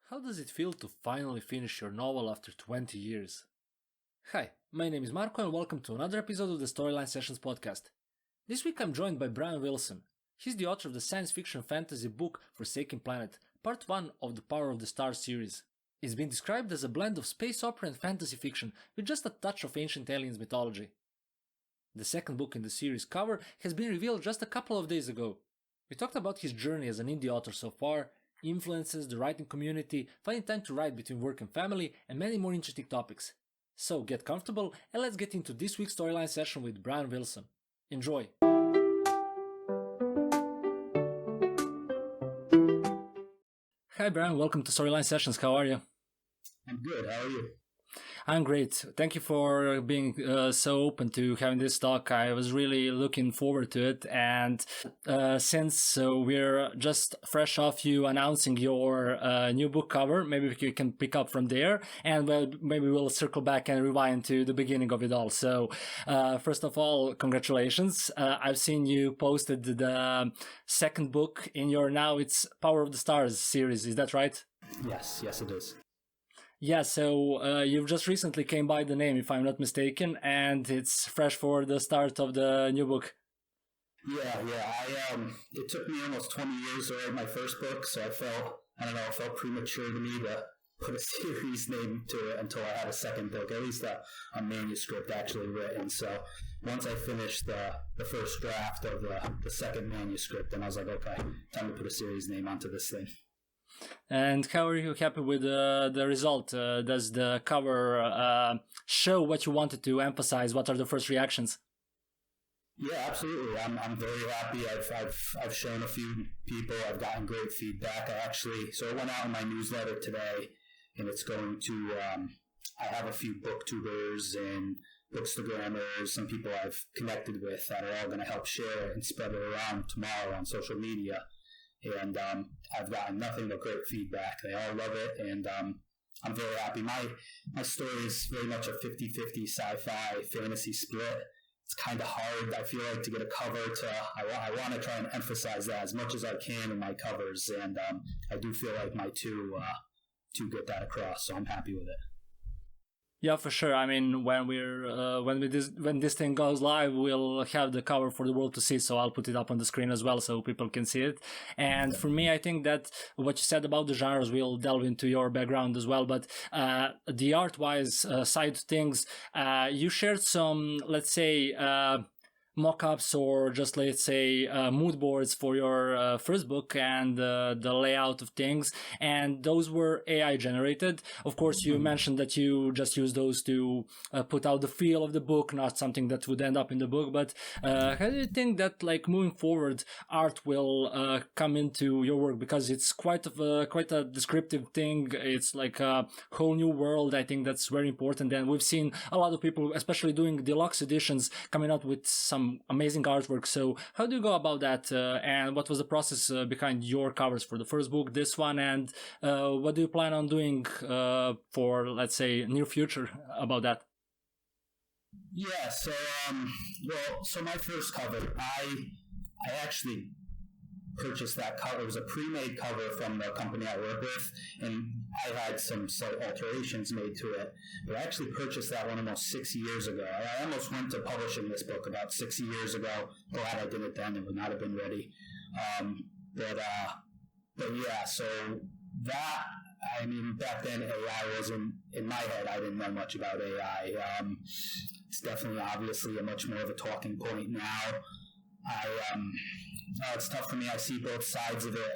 How does it feel to finally finish your novel after 20 years? Hi, my name is Marco and welcome to another episode of the Storyline Sessions podcast. This week I'm joined by Bryan Wilson. He's the author of the science fiction fantasy book Forsaken Planet, part 1 of the Power of the Stars series. It's been described as a blend of space opera and fantasy fiction with just a touch of ancient aliens mythology. The second book in the series cover has been revealed just a couple of days ago. We talked about his journey as an indie author so far, influences, the writing community, finding time to write between work and family, and many more interesting topics. So get comfortable and let's get into this week's storyline session with Bryan Wilson. Enjoy! Hi Bryan, welcome to Storyline Sessions. How are you? I'm good. How are you? I'm great. Thank you for being so open to having this talk. I was really looking forward to it. And since we're just fresh off you announcing your new book cover, maybe we can pick up from there. And maybe we'll circle back and rewind to the beginning of it all. So first of all, congratulations. I've seen you posted the second book in your now it's Power of the Stars series. Is that right? Yes, it is. Yeah, so you've just recently came by the name, if I'm not mistaken, and it's fresh for the start of the new book. Yeah. It took me almost 20 years to write my first book, so it felt premature to me to put a series name to it until I had a second book, at least a manuscript actually written. So once I finished the first draft of the second manuscript, then I was like, okay, time to put a series name onto this thing. And how are you happy with the result? Does the cover show what you wanted to emphasize? What are the first reactions? Yeah, absolutely. I'm very happy. I've shown a few people. I've gotten great feedback. So it went out in my newsletter today, and it's going to. I have a few booktubers and bookstagrammers, some people I've connected with that are all going to help share it and spread it around tomorrow on social media. And I've gotten nothing but great feedback. They all love it, and I'm very happy. My story is very much a 50-50 sci-fi fantasy split. It's kind of hard, I feel like, to get a cover to. I want to try and emphasize that as much as I can in my covers, and I do feel like my two get that across, so I'm happy with it. Yeah, for sure. I mean, when this thing goes live, we'll have the cover for the world to see. So I'll put it up on the screen as well, so people can see it. And for me, I think that what you said about the genres, we'll delve into your background as well. But the art-wise side of things, you shared some, let's say, mock-ups or just, let's say, mood boards for your first book and the layout of things, and those were AI generated. Of course, you mentioned that you just use those to put out the feel of the book, not something that would end up in the book. But how do you think that, like, moving forward, art will come into your work? Because it's quite a descriptive thing. It's like a whole new world. I think that's very important, and we've seen a lot of people, especially doing deluxe editions, coming out with some amazing artwork. So how do you go about that, and what was the process behind your covers for the first book, this one, and what do you plan on doing for, let's say, near future about that? Yeah, so my first cover, I actually purchased that cover. It was a pre-made cover from the company I work with, and I had some slight alterations made to it. But I actually purchased that one almost 6 years ago. I almost went to publishing this book about 6 years ago. Glad I did it then. It would not have been ready. But yeah, so that, I mean, back then AI wasn't in my head. I didn't know much about AI. It's definitely, obviously, a much more of a talking point now. It's tough for me. I see both sides of it.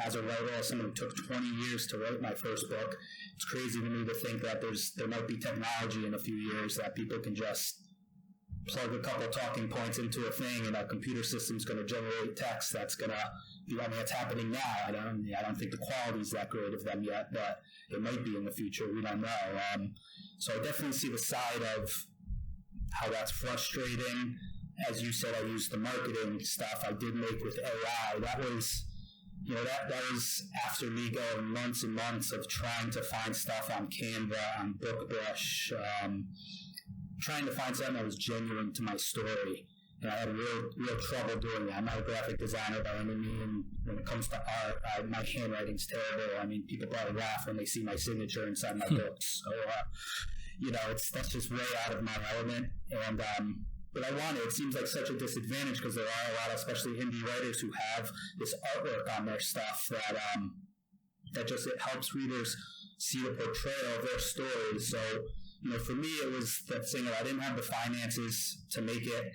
As a writer, as someone who took 20 years to write my first book, it's crazy to me to think that there might be technology in a few years that people can just plug a couple talking points into a thing, and our computer system's going to generate text that's going to be. I mean, it's happening now. I don't think the quality's that great of them yet, but it might be in the future. We don't know. So I definitely see the side of how that's frustrating. As you said, I used the marketing stuff I did make with AI. That was, that was after me going months and months of trying to find stuff on Canva, on BookBrush, trying to find something that was genuine to my story. And I had real trouble doing that. I'm not a graphic designer by any means. When it comes to art, my handwriting's terrible. I mean, people probably laugh when they see my signature inside my books. So, that's just way out of my element. And but it seems like such a disadvantage because there are a lot of, especially indie writers, who have this artwork on their stuff that just it helps readers see the portrayal of their story. So, for me, it was that thing that I didn't have the finances to make it.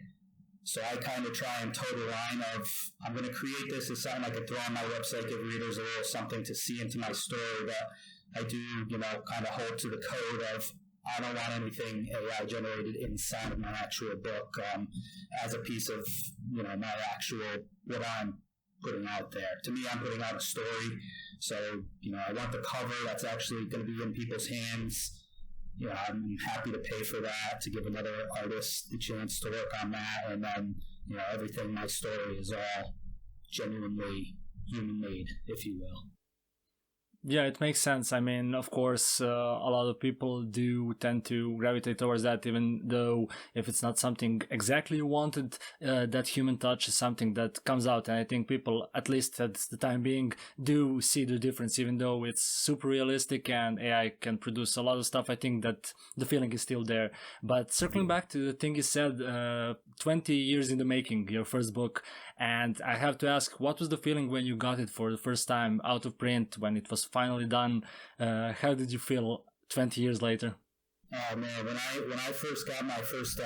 So I kind of try and toe the line of, I'm going to create this as something I could throw on my website, give readers a little something to see into my story, that I do, kind of hold to the code of, I don't want anything AI generated inside of my actual book as a piece of, my actual, what I'm putting out there. To me, I'm putting out a story. So, I want the cover that's actually going to be in people's hands. I'm happy to pay for that, to give another artist the chance to work on that. And then, everything in my story is all genuinely human-made, if you will. Yeah, it makes sense. I mean, of course, a lot of people do tend to gravitate towards that, even though if it's not something exactly you wanted, that human touch is something that comes out. And I think people, at least at the time being, do see the difference, even though it's super realistic and AI can produce a lot of stuff. I think that the feeling is still there. But circling back to the thing you said, 20 years in the making, your first book. And I have to ask, what was the feeling when you got it for the first time out of print, when it was finally done? How did you feel 20 years later? Oh man, when I first got my first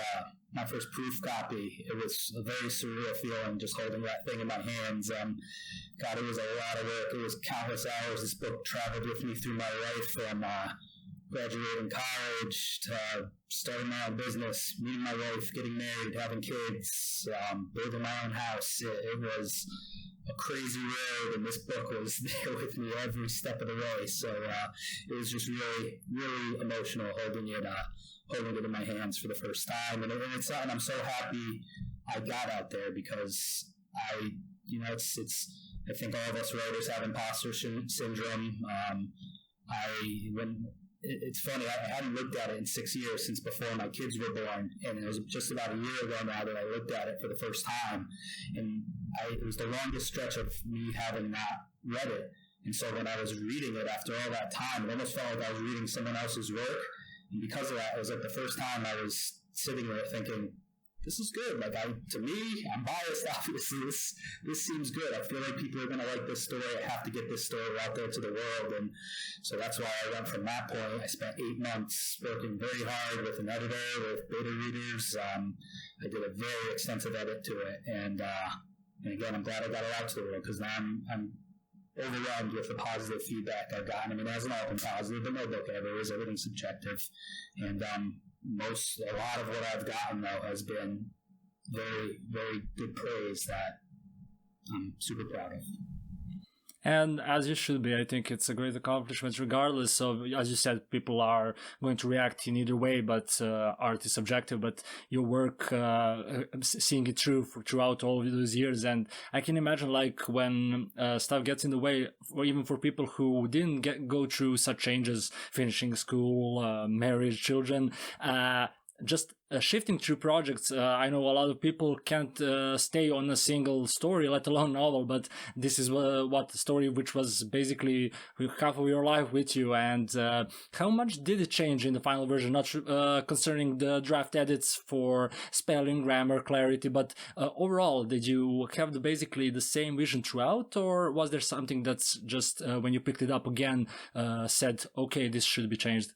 proof copy, it was a very surreal feeling, just holding that thing in my hands. God, it was a lot of work. It was countless hours. This book traveled with me through my life, from graduating college to starting my own business, meeting my wife, getting married, having kids, building my own house. It was a crazy road, and this book was there with me every step of the way. So it was just really, really emotional holding it in my hands for the first time. And it's something I'm so happy I got out there, because I think all of us writers have imposter syndrome. It's funny, I hadn't looked at it in 6 years, since before my kids were born, and it was just about a year ago now that I looked at it for the first time, and it was the longest stretch of me having not read it. And so when I was reading it after all that time, it almost felt like I was reading someone else's work, and because of that, it was like the first time I was sitting there thinking, this is good. Like, to me, I'm biased, obviously. This seems good. I feel like people are going to like this story. I have to get this story out there to the world. And so that's why I went from that point. I spent 8 months working very hard with an editor, with beta readers. I did a very extensive edit to it. And again, I'm glad I got it out to the world, because now I'm overwhelmed with the positive feedback I've gotten. I mean, it hasn't all been positive, but no book ever is. Everything's subjective. And a lot of what I've gotten, though, has been very, very good praise that I'm super proud of. And as you should be, I think it's a great accomplishment, regardless of, as you said, people are going to react in either way, but art is subjective. But your work, seeing it throughout all of those years, and I can imagine, like, when stuff gets in the way, or even for people who didn't go through such changes, finishing school, marriage, children, just shifting through projects. I know a lot of people can't stay on a single story, let alone novel, but this is what the story which was basically half of your life with you. And how much did it change in the final version, not concerning the draft edits for spelling, grammar, clarity, but overall, did you have basically the same vision throughout, or was there something that's just when you picked it up again said, okay, this should be changed?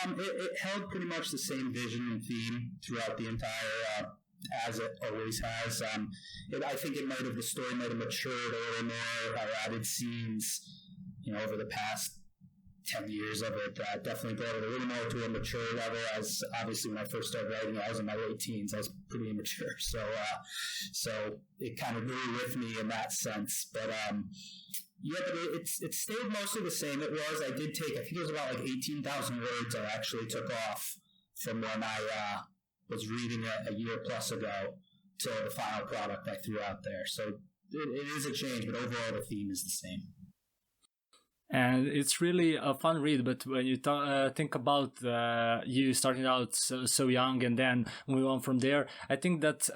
It held pretty much the same vision and theme throughout the entire, as it always has. I think the story might have matured a little more. I added scenes, over the past 10 years of it. Definitely brought it a little more to a mature level, as obviously when I first started writing it, I was in my late teens. I was pretty immature. So it kind of grew with me in that sense. But, yeah, but it stayed mostly the same. It was, I did take, I think it was about like 18,000 words I actually took off from when I was reading it a year plus ago to the final product I threw out there. So it is a change, but overall the theme is the same. And it's really a fun read. But when you think about you starting out so young and then move on from there, I think that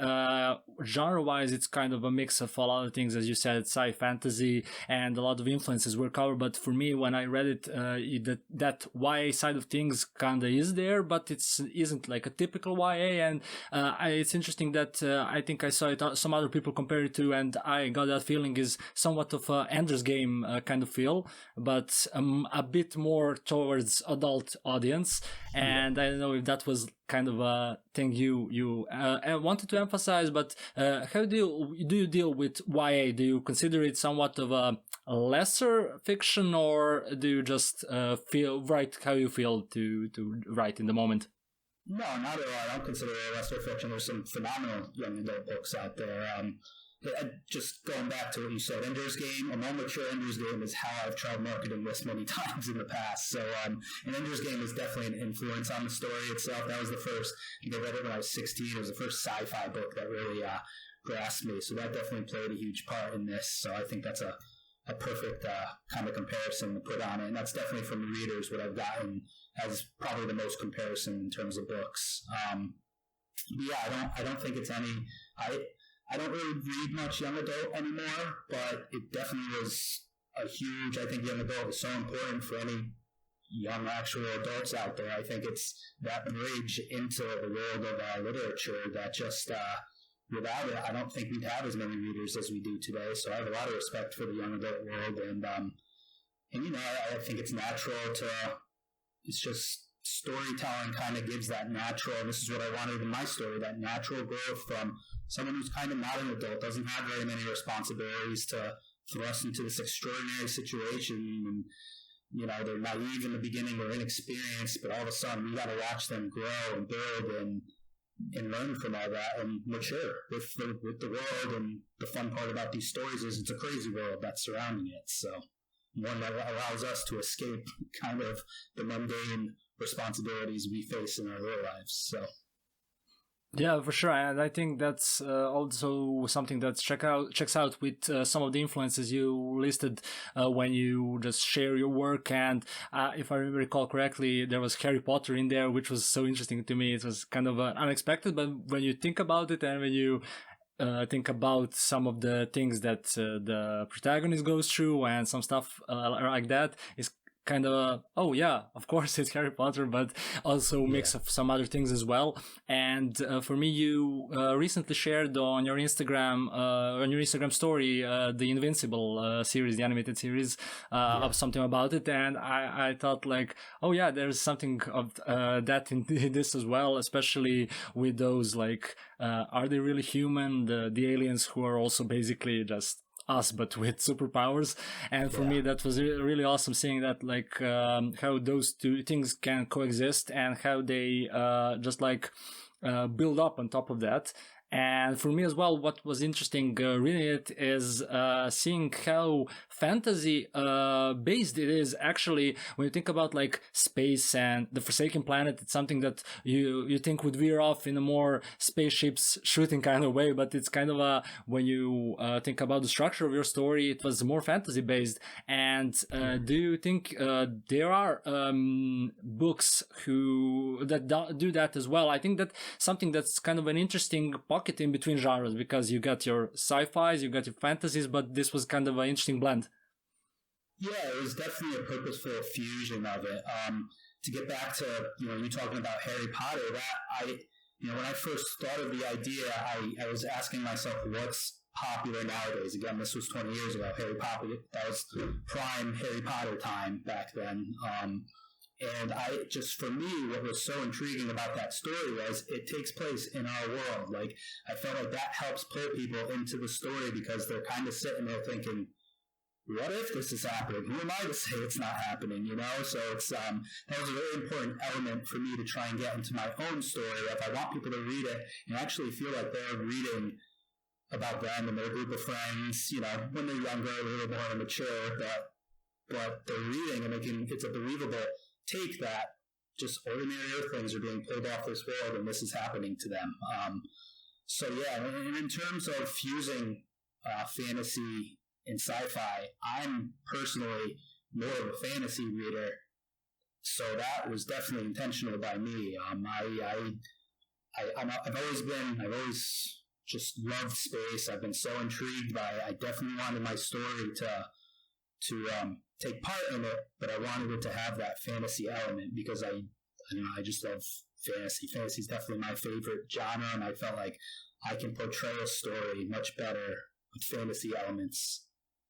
genre-wise, it's kind of a mix of a lot of things, as you said, sci fantasy, and a lot of influences were covered. But for me, when I read it, that YA side of things kind of is there, but isn't like a typical YA. And it's interesting that I think I saw it some other people compare it to, and I got that feeling is somewhat of a Ender's Game kind of feel, but a bit more towards adult audience. And I don't know if that was kind of a thing you wanted to emphasize, but how do you deal with YA? Do you consider it somewhat of a lesser fiction, or do you just write how you feel to write in the moment? No, not at all. I don't consider it a lesser fiction. There's some phenomenal young adult books out there. Just going back to what you said, Ender's Game, a more mature Ender's Game is how I've tried marketing this many times in the past. So, and Ender's Game is definitely an influence on the story itself. That was the first, I think I read it when I was 16. It was the first sci-fi book that really grasped me. So that definitely played a huge part in this. So I think that's a perfect kind of comparison to put on it. And that's definitely from the readers what I've gotten as probably the most comparison in terms of books. Yeah, I don't think it's any, I don't really read much young adult anymore, but it definitely was a huge, I think young adult is so important for any young actual adults out there. I think it's that bridge into the world of literature that just, without it, I don't think we'd have as many readers as we do today. So I have a lot of respect for the young adult world, and you know, I think it's natural to, it's just storytelling kind of gives that natural, and this is what I wanted in my story, that natural growth from someone who's kind of not an adult, doesn't have very many responsibilities, to thrust into this extraordinary situation. And, you know, they're naive in the beginning, they're inexperienced, but all of a sudden we got to watch them grow and build and learn from all that and mature with the world. And the fun part about these stories is it's a crazy world that's surrounding it. So one that allows us to escape kind of the mundane responsibilities we face in our real lives. So yeah, for sure, and I think that's also something that checks out with some of the influences you listed when you just share your work. And if I recall correctly, there was Harry Potter in there, which was so interesting to me. It was kind of unexpected, but when you think about it, and when you think about some of the things that the protagonist goes through and some stuff like that, is kind of oh yeah, of course it's Harry Potter, but also a mix of some other things as well. And for me, you recently shared on your Instagram story the Invincible series, the animated series, of something about it, and I thought like, oh yeah, there's something of that in this as well, especially with those like are they really human, the aliens who are also basically just us but with superpowers. And for me that was really awesome, seeing that like how those two things can coexist and how they just like build up on top of that. And for me as well, what was interesting reading it is seeing how fantasy based it is. Actually, when you think about like space and the Forsaken Planet, it's something that you think would veer off in a more spaceships shooting kind of way, but it's kind of a, when you think about the structure of your story, it was more fantasy based. And do you think there are books that do that as well? I think that something that's kind of an interesting pocket in between genres, because you got your sci-fis, you got your fantasies, but this was kind of an interesting blend. Yeah, it was definitely a purposeful fusion of it. To get back to, you know, you talking about Harry Potter, that when I first thought of the idea, I was asking myself, what's popular nowadays? Again, this was 20 years ago. Harry Potter, that was prime Harry Potter time back then. And for me, what was so intriguing about that story was it takes place in our world. Like, I felt like that helps pull people into the story, because they're kind of sitting there thinking, what if this is happening? Who am I to say it's not happening, you know? So it's, that was a very important element for me to try and get into my own story. If I want people to read it and actually feel like they're reading about them and their group of friends, you know, when they're younger, a little more immature, but they're reading and it's a believable take that just ordinary things are being pulled off this world and this is happening to them. So yeah, and in terms of fusing fantasy and sci-fi, I'm personally more of a fantasy reader. So that was definitely intentional by me. I've always just loved space. I've been so intrigued by it. I definitely wanted my story to take part in it, but I wanted it to have that fantasy element because I just love fantasy. Fantasy is definitely my favorite genre, and I felt like I can portray a story much better with fantasy elements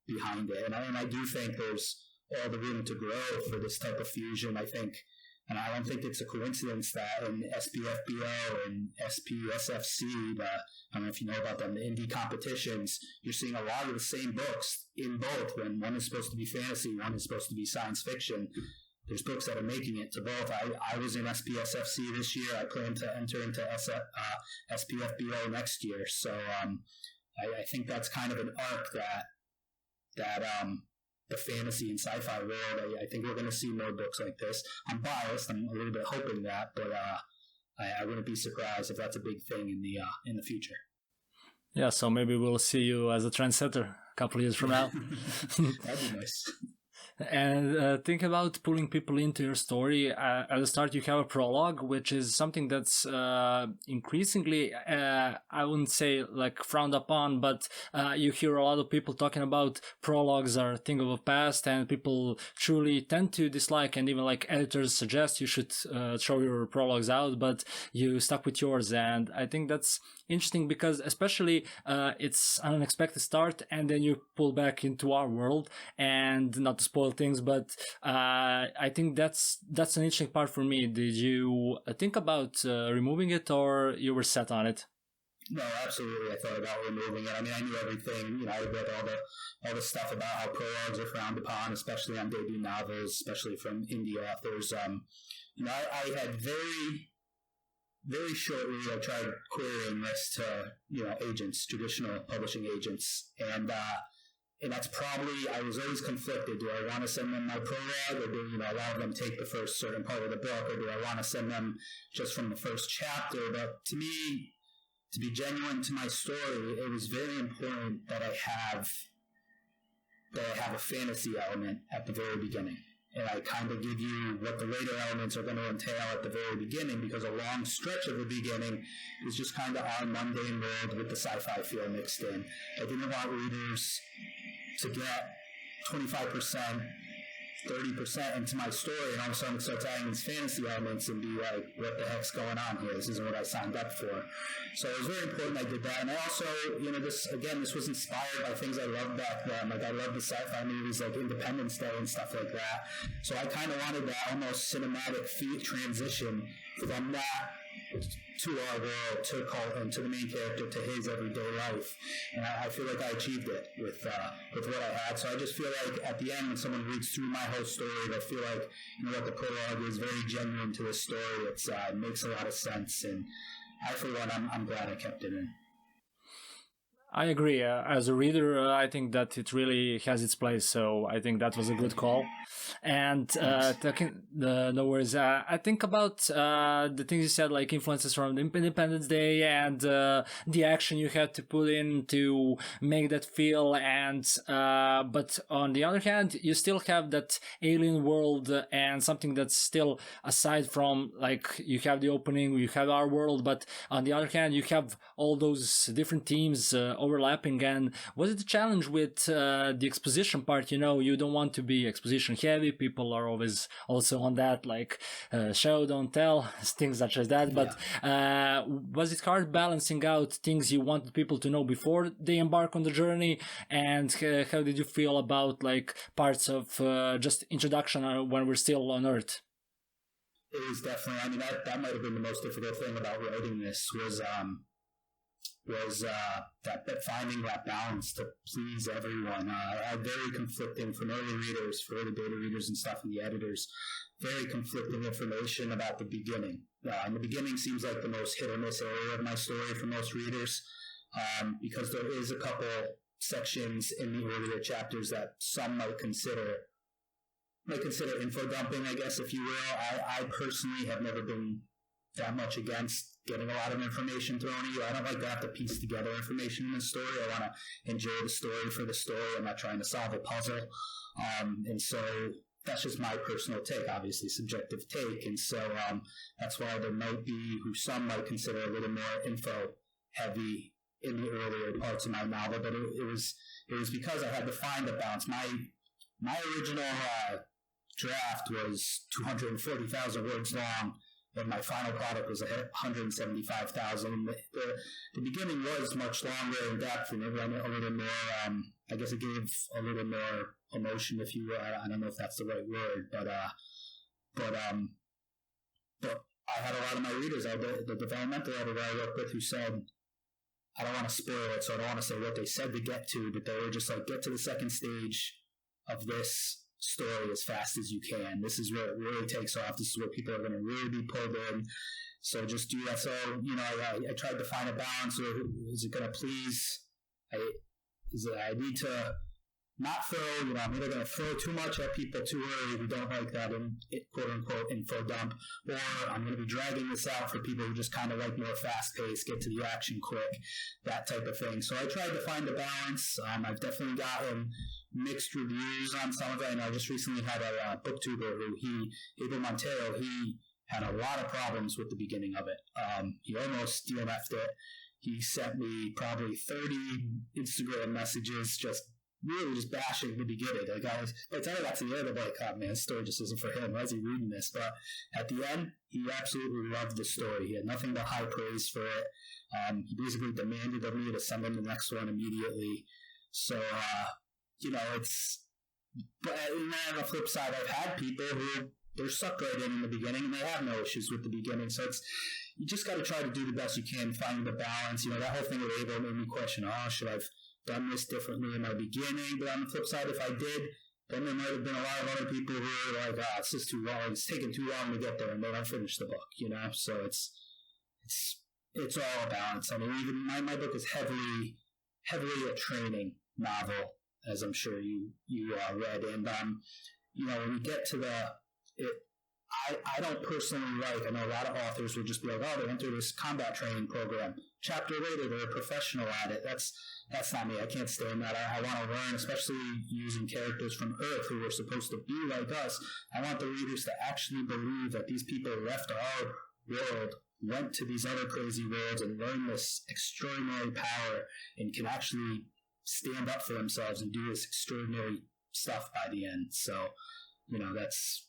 behind it. And I do think there's all the room to grow for this type of fusion. I think, and I don't think it's a coincidence that in SPFBO and SPSFC, I don't know if you know about them, the indie competitions, you're seeing a lot of the same books in both. When one is supposed to be fantasy, one is supposed to be science fiction. There's books that are making it to both. I was in SPSFC this year. I plan to enter into SPFBO next year. So I think that's kind of an arc that the fantasy and sci-fi world. I think we're going to see more books like this. I'm biased. I'm a little bit hoping that, but I wouldn't be surprised if that's a big thing in the future. Yeah, so maybe we'll see you as a trendsetter a couple of years from now. That'd be nice. And think about pulling people into your story. At the start, you have a prologue, which is something that's increasingly, I wouldn't say like frowned upon, but you hear a lot of people talking about prologues are a thing of the past, and people truly tend to dislike, and even like editors suggest you should throw your prologues out, but you stuck with yours. And I think that's interesting because especially it's an unexpected start, and then you pull back into our world, and not to spoil things, but I think that's an interesting part for me. Did you think about removing it, or you were set on it? No, absolutely. I thought about removing it. I mean, I knew everything. I read all the stuff about how prologues are frowned upon, especially on debut novels, especially from indie authors. I had very shortly, I tried querying this to, agents, traditional publishing agents. And that's probably, I was always conflicted. Do I want to send them my prologue, or do, allow them take the first certain part of the book, or do I want to send them just from the first chapter? But to me, to be genuine to my story, it was very important that I have a fantasy element at the very beginning. And I kind of give you what the later elements are going to entail at the very beginning, because a long stretch of the beginning is just kind of our mundane world with the sci-fi feel mixed in. I didn't want readers to get 25%, 30% into my story, and all of a sudden start adding these fantasy elements and be like, what the heck's going on here? This isn't what I signed up for. So it was very important I did that. And I also, this was inspired by things I loved back then. Like, I loved the sci-fi movies like Independence Day and stuff like that. So I kind of wanted that almost cinematic transition from that to our world, to Colton, to the main character, to his everyday life. And I feel like I achieved it with what I had. So I just feel like at the end, when someone reads through my whole story, they'll feel like, what the prologue is very genuine to the story. It makes a lot of sense. And I, for one, I'm glad I kept it in. I agree. As a reader, I think that it really has its place. So I think that was a good call. And no worries. I think about the things you said, like influences from Independence Day and the action you had to put in to make that feel. And but on the other hand, you still have that alien world and something that's still aside from, like, you have the opening, you have our world, but on the other hand, you have all those different themes overlapping. And was it a challenge with the exposition part? You don't want to be exposition heavy. People are always also on that, like, show, don't tell, things such as that. But was it hard balancing out things you wanted people to know before they embark on the journey? And how did you feel about, like, parts of just introduction when we're still on Earth? It was definitely, that might have been the most difficult thing about writing this was that finding that balance to please everyone. I had very conflicting, from early readers, for early beta readers and stuff, and the editors, very conflicting information about the beginning. And the beginning seems like the most hit or miss area of my story for most readers, because there is a couple sections in the earlier chapters that some might consider info dumping, I guess, if you will. I personally have never been that much against getting a lot of information thrown at you. I don't like to have to piece together information in the story. I want to enjoy the story for the story. I'm not trying to solve a puzzle. And so that's just my personal take, obviously subjective take. And so that's why there might be who some might consider a little more info heavy in the earlier parts of my novel, but it was because I had to find a balance. My original draft was 240,000 words long, and my final product was 175,000. The beginning was much longer in depth, and it went a little more. I guess it gave a little more emotion, if you will. I don't know if that's the right word, but I had a lot of my readers, the developmental editor I worked with, who said, I don't want to spoil it, so I don't want to say what they said to get to, but they were just like, get to the second stage of this story as fast as you can. This is where it really takes off. This is where people are going to really be pulled in. So just do that. So, I tried to find a balance. Or is it going to please? I need to not throw, I'm either going to throw too much at people too early who don't like that quote unquote info dump, or I'm going to be dragging this out for people who just kind of like more fast paced, get to the action quick, that type of thing. So I tried to find a balance. I've definitely gotten mixed reviews on some of it, and I just recently had a booktuber Abel Montero, he had a lot of problems with the beginning of it. He almost DNF'd it. He sent me probably 30 Instagram messages just bashing the beginning. Like by the time I got to the end, I'm like, oh man, this story just isn't for him. Why is he reading this? But at the end, he absolutely loved the story. He had nothing but high praise for it. He basically demanded of me to send him the next one immediately. So, but on the flip side, I've had people who they're sucked right in the beginning and they have no issues with the beginning. So you just got to try to do the best you can, finding the balance. That whole thing with Abel made me question, should I've done this differently in my beginning? But on the flip side, if I did, then there might have been a lot of other people who were like, it's just too long. It's taking too long to get there, and they don't finish the book, So it's all a balance. I mean, even my book is heavily a training novel, as I'm sure you read. And, when we get to I don't personally I know a lot of authors will just be like, they enter this combat training program. Chapter later, they're a professional at it. That's not me. I can't stand that. I want to learn, especially using characters from Earth who are supposed to be like us. I want the readers to actually believe that these people left our world, went to these other crazy worlds, and learned this extraordinary power and can actually stand up for themselves and do this extraordinary stuff by the end. So, that's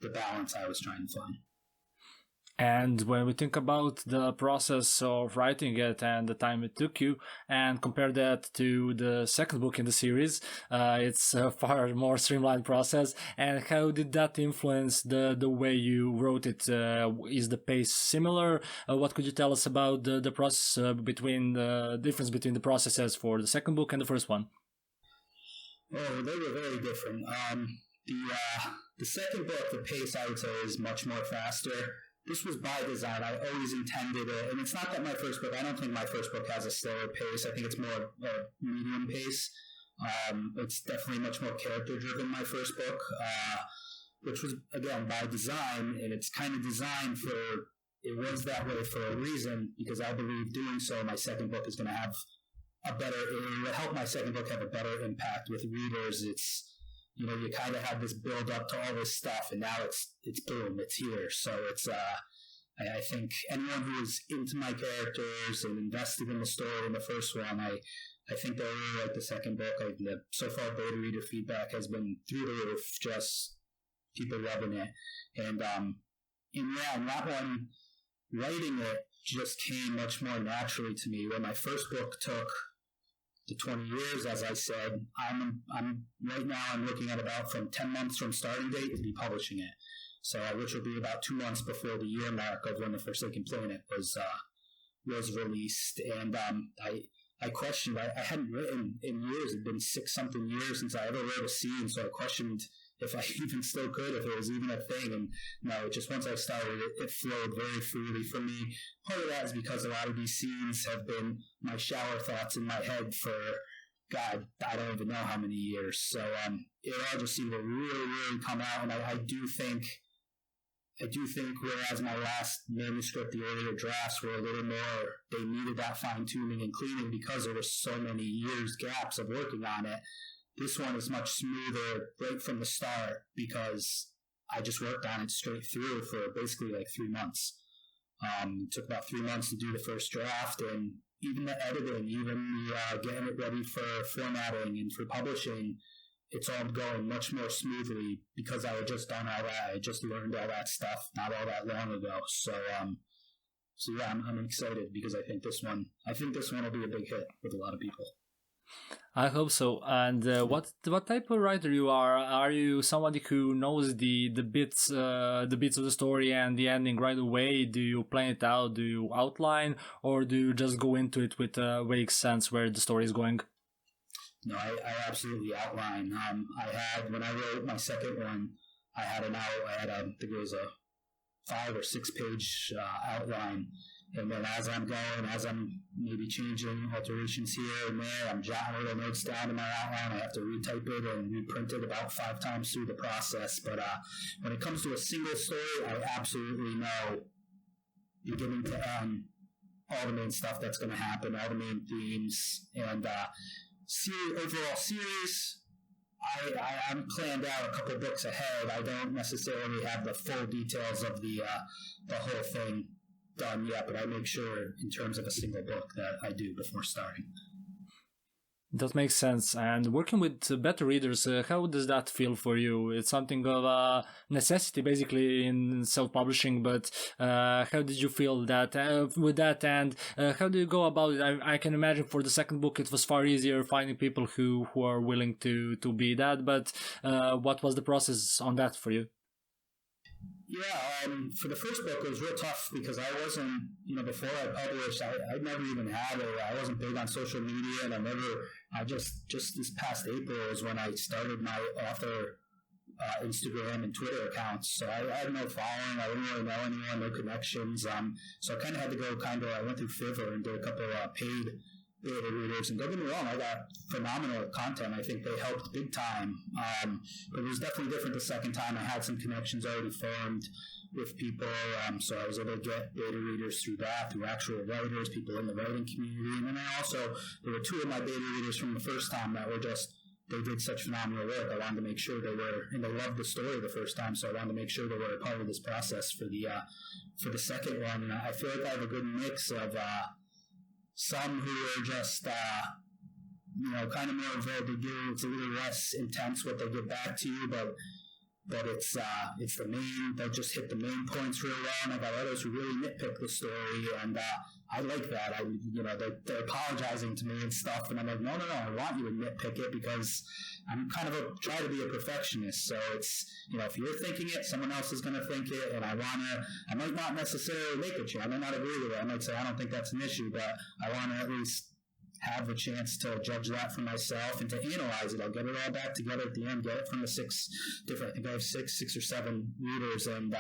the balance I was trying to find. And when we think about the process of writing it and the time it took you, and compare that to the second book in the series, it's a far more streamlined process. And how did that influence the way you wrote it? Is the pace similar? What could you tell us about the process between the difference between the processes for the second book and the first one? Oh, they were very different. The second book, the pace, I would say, is much more faster. This was by design. I always intended it. And it's not that my first book, I don't think my first book has a slower pace. I think it's more a medium pace. It's definitely much more character-driven, my first book, which was, again, by design. And it's kind of designed it was that way for a reason, because I believe doing so, my second book is going to have it will help my second book have a better impact with readers. It's, you kind of have this build up to all this stuff, and now it's boom, it's here. So it's, I think anyone who is into my characters and invested in the story in the first one, I think they really like the second book. So far, beta reader feedback has been through the roof, just people loving it. And in that one, writing it just came much more naturally to me. When my first book took the 20 years, as I said, I'm right now I'm looking at about from 10 months from starting date to be publishing it. So, which will be about 2 months before the year mark of when the Forsaken Planet was released. And I questioned. I hadn't written in years. It'd been 6-something years since I ever wrote a scene. So I questioned if I even still could, if it was even a thing. And no, just once I started, it flowed very freely for me. Part of that is because a lot of these scenes have been my shower thoughts in my head for, God, I don't even know how many years. So it all just seemed to really, really come out. And I do think, whereas my last manuscript, the earlier drafts were a little more, they needed that fine tuning and cleaning because there were so many years gaps of working on it. This one is much smoother right from the start because I just worked on it straight through for basically like 3 months. It took about 3 months to do the first draft, and even the editing, even the getting it ready for formatting and for publishing, it's all going much more smoothly because I had just done all that. I just learned all that stuff not all that long ago. So yeah, I'm excited because I think this one will be a big hit with a lot of people. I hope so. And what type of writer you are? Are you somebody who knows the bits of the story and the ending right away? Do you plan it out? Do you outline, or do you just go into it with a vague sense where the story is going? No, I absolutely outline. When I wrote my second one, I had I think it was a 5 or 6 page outline. And then as I'm going, as I'm maybe changing alterations here and there, I'm jotting little notes down in my outline. I have to retype it and reprint it about 5 times through the process. But when it comes to a single story, I absolutely know beginning to end all the main stuff that's going to happen, all the main themes, and overall series. I'm planned out a couple books ahead. I don't necessarily have the full details of the whole thing done yet, but I make sure in terms of a single book that I do before starting. That makes sense. And working with beta readers, how does that feel for you? It's something of a necessity, basically, in self-publishing. But how did you feel that with that? And how do you go about it? I can imagine for the second book, it was far easier finding people who are willing to be that. But what was the process on that for you? Yeah, for the first book, it was real tough because I wasn't, before I published, I never even had I wasn't big on social media, and I just this past April is when I started my author Instagram and Twitter accounts. So I had no following. I didn't really know anyone, no connections. So I kind of had to go I went through Fiverr and did a couple paid beta readers, and don't get me wrong, I got phenomenal content. I think they helped big time. But it was definitely different the second time. I had some connections already formed with people, so I was able to get beta readers through that, through actual writers, people in the writing community. And then there were 2 of my beta readers from the first time that were they did such phenomenal work. I wanted to make sure and they loved the story the first time, so I wanted to make sure they were a part of this process for the second one. And I feel like I have a good mix of some who are just, kind of more involved to do. It's a little less intense what they get back to you, but it's the main. They'll just hit the main points real well. And I got others who really nitpick the story, and I like that. They're apologizing to me and stuff, and I'm like, no, I want you to nitpick it because I'm kind of try to be a perfectionist. So it's, if you're thinking it, someone else is going to think it, and I might not necessarily make a change. I might not agree with it. I might say, I don't think that's an issue, but I want to at least have a chance to judge that for myself and to analyze it. I'll get it all back together at the end, get it from the 6 different, I think I have 6 or 7 readers, and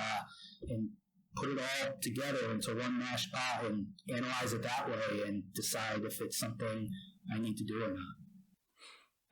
put it all together into one mashed pot and analyze it that way and decide if it's something I need to do or not.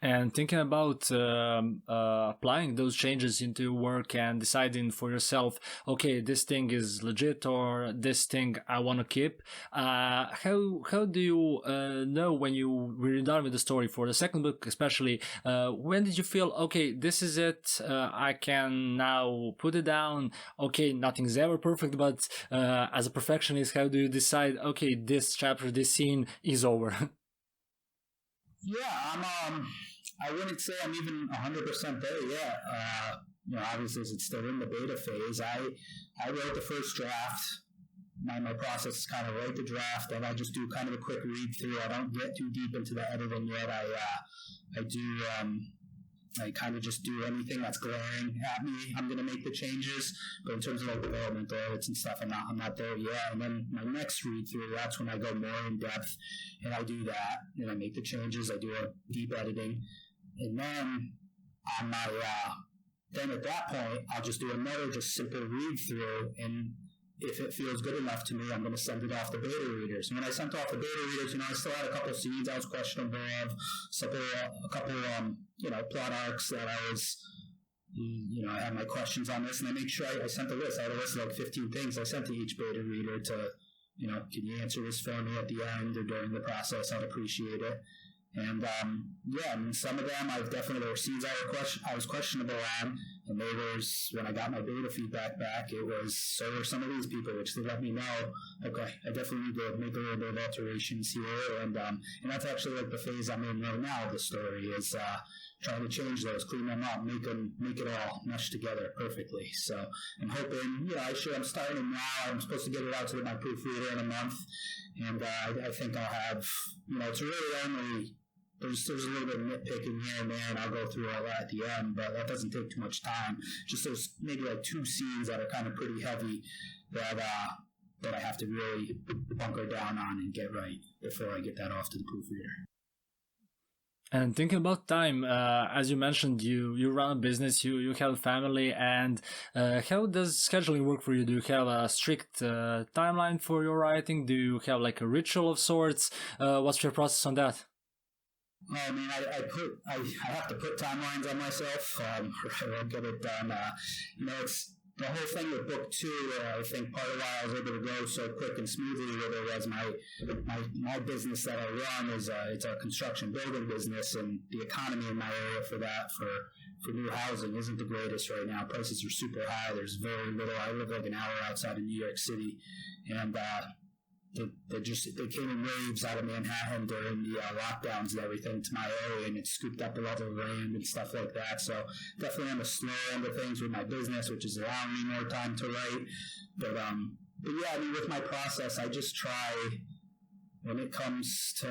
And thinking about applying those changes into your work and deciding for yourself, okay, this thing is legit or this thing I want to keep. How do you know when we're done with the story for the second book, especially? When did you feel, okay, this is it? I can now put it down. Okay, nothing's ever perfect, but as a perfectionist, how do you decide, okay, this chapter, this scene is over? Yeah, I wouldn't say I'm even 100% there yet. Obviously, it's still in the beta phase. I wrote the first draft. My process is kind of write the draft, and I just do kind of a quick read through. I don't get too deep into the editing yet. I kind of just do anything that's glaring at me. I'm going to make the changes, but in terms of developmental edits and stuff, I'm not there yet. And then my next read through, that's when I go more in depth, and I do that, and I make the changes. I do a deep editing. And then then at that point, I'll just do another just simple read through, and if it feels good enough to me, I'm going to send it off to beta readers. And when I sent off the beta readers, I still had a couple scenes I was questionable of, a couple plot arcs that I was, I had my questions on this, and I make sure I sent a list. I had a list of like 15 things I sent to each beta reader to, can you answer this for me at the end or during the process? I'd appreciate it. And yeah, and some of them there were scenes I was questionable on, and when I got my beta feedback back, it was so were some of these people, which they let me know, okay, I definitely need to make a little bit of alterations here, and that's actually like the phase I'm in right now of the story is trying to change those, clean them up, make it all mesh together perfectly. So I'm hoping, I'm starting it now. I'm supposed to get it out to my proofreader in a month, and I think I'll have, it's really only. There's a little bit of nitpicking here and there, and I'll go through all that at the end, but that doesn't take too much time. Just there's maybe like 2 scenes that are kind of pretty heavy that I have to really bunker down on and get right before I get that off to the proofreader. And thinking about time, as you mentioned, you run a business, you have a family, and how does scheduling work for you? Do you have a strict timeline for your writing? Do you have like a ritual of sorts? What's your process on that? I mean, I have to put timelines on myself, or I won't get it done. It's the whole thing with book 2. I think part of why I was able to go so quick and smoothly with it was my business that I run is it's a construction building business, and the economy in my area for new housing isn't the greatest right now. Prices are super high. There's very little. I live like an hour outside of New York City, and they came in waves out of Manhattan during the lockdowns and everything to my area, and it scooped up a lot of land and stuff like that. So definitely on the slow end of things with my business, which is allowing me more time to write. But yeah, I mean, with my process, I just try when it comes to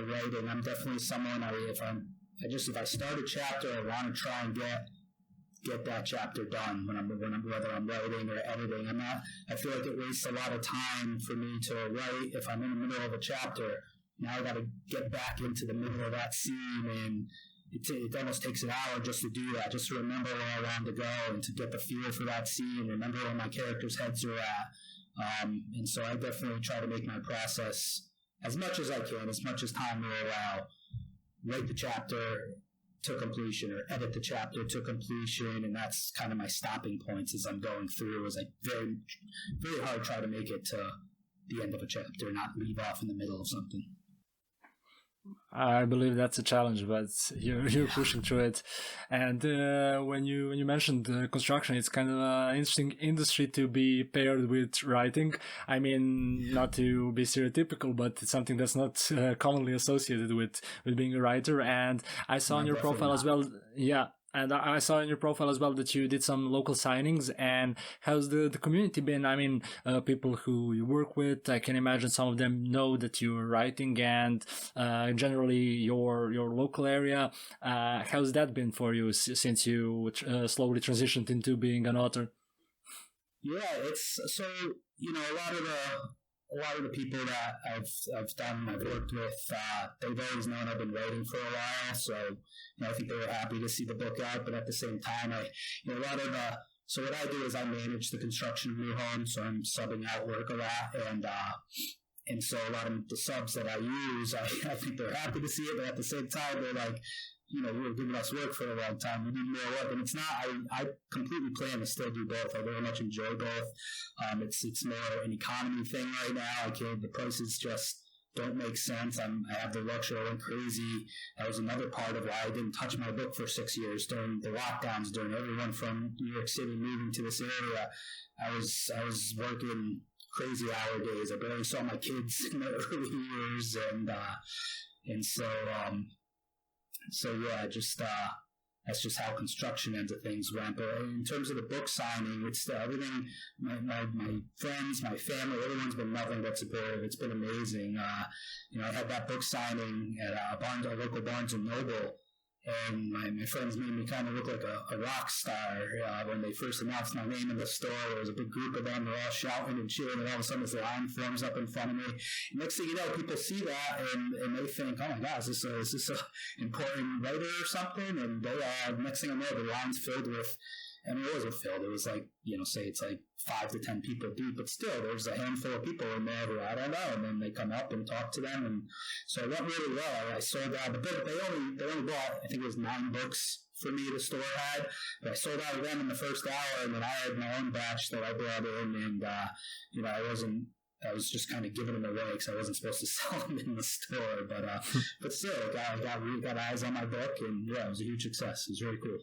writing. I'm definitely someone if I start a chapter, I want to try and get that chapter done whether I'm writing or editing. I feel like it wastes a lot of time for me to write if I'm in the middle of a chapter. Now I got to get back into the middle of that scene, and it almost takes an hour just to do that, just to remember where I want to go and to get the feel for that scene, remember where my characters' heads are at. And so I definitely try to make my process as much as I can, as much as time will allow, write the chapter to completion or edit the chapter to completion, and that's kind of my stopping points as I'm going through, as I very, very hard try to make it to the end of a chapter, not leave off in the middle of something. I believe that's a challenge, but you're pushing through it. And when you mentioned construction, it's kind of an interesting industry to be paired with writing. I mean, not to be stereotypical, but it's something that's not commonly associated with being a writer. And I saw on your profile as well, yeah. And I saw in your profile as well that you did some local signings. And how's the community been? I mean, people who you work with, I can imagine some of them know that you're writing, and generally your local area. How's that been for you since you slowly transitioned into being an author? Yeah, it's so, a lot of the people that I've worked with, they've always known I've been writing for a while, so I think they were happy to see the book out. But at the same time, so what I do is I manage the construction of new homes, so I'm subbing out work a lot, and so a lot of the subs that I use, I think they're happy to see it, but at the same time, they're like, you were giving us work for a long time. We need more work, and it's not. I completely plan to still do both. I very much enjoy both. It's more an economy thing right now. The prices just don't make sense. I have the luxury. I went crazy. That was another part of why I didn't touch my book for 6 years during the lockdowns, during everyone from New York City moving to this area. I was working crazy hour days. I barely saw my kids in the early years, and so yeah, that's just how construction ends of things went. But in terms of the book signing, it's everything. My friends, my family, everyone's been nothing but supportive. It's been amazing. I had that book signing at a local Barnes and Noble, and my friends made me kind of look like a rock star when they first announced my name in the store. There was a big group of them. They're all shouting and cheering, and all of a sudden this line forms up in front of me. And next thing you know, people see that, and they think, oh my God, is this a important writer or something? And next thing I know, the line's filled with, and it wasn't filled. It was like, say it's like 5 to 10 people deep, but still there's a handful of people in there who I don't know, and then they come up and talk to them, and so it went really well. I sold out the book. They only bought, I think it was 9 books for me the store had, but I sold out of them in the first hour, and then I had my own batch that I brought in, and I wasn't I was just kind of giving them away because I wasn't supposed to sell them in the store, but still, I got eyes on my book, and yeah, it was a huge success. It was really cool.